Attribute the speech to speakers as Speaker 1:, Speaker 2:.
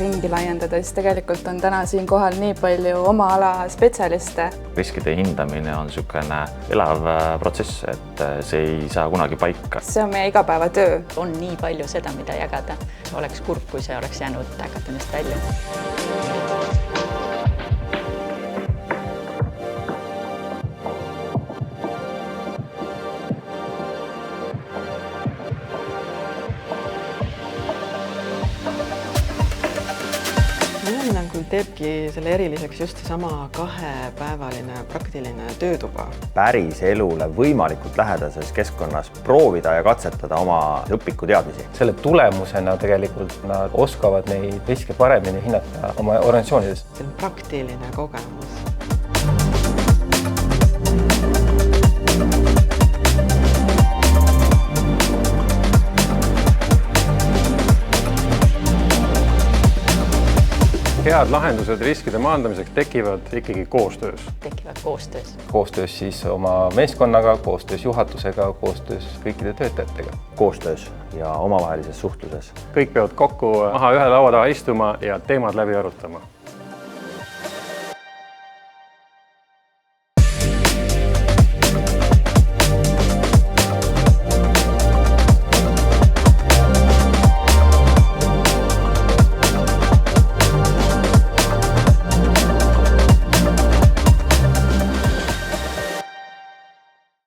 Speaker 1: ringi laiendada, siis tegelikult on täna siinkohal nii palju oma ala spetsialiste.
Speaker 2: Riskide hindamine on niisugune elav protsess, et see ei saa kunagi paika.
Speaker 1: See on meie igapäevatöö.
Speaker 3: On nii palju seda, mida jagada. Oleks kurb, kui see oleks jäänud äkatamist välja.
Speaker 4: Minu hinnangul teebki selle eriliseks just seesama 2-päevaline praktiline töötuba.
Speaker 5: Päris elule võimalikult lähedases keskkonnas proovida ja katsetada oma õpikuteadmisi.
Speaker 6: Selle tulemusena tegelikult nad oskavad neid riske paremini hinnata oma organisatsioonides.
Speaker 4: See on praktiline kogemus.
Speaker 7: Head lahendused riskide maandamiseks tekivad ikkagi koostöös.
Speaker 3: Tekivad koostöös.
Speaker 6: Koostöös siis oma meeskonnaga, koostöös juhatusega, koostöös kõikide töötajatega.
Speaker 5: Koostöös ja omavahelises suhtluses.
Speaker 7: Kõik peavad kokku maha ühe laua taha istuma ja teemad läbi arutama.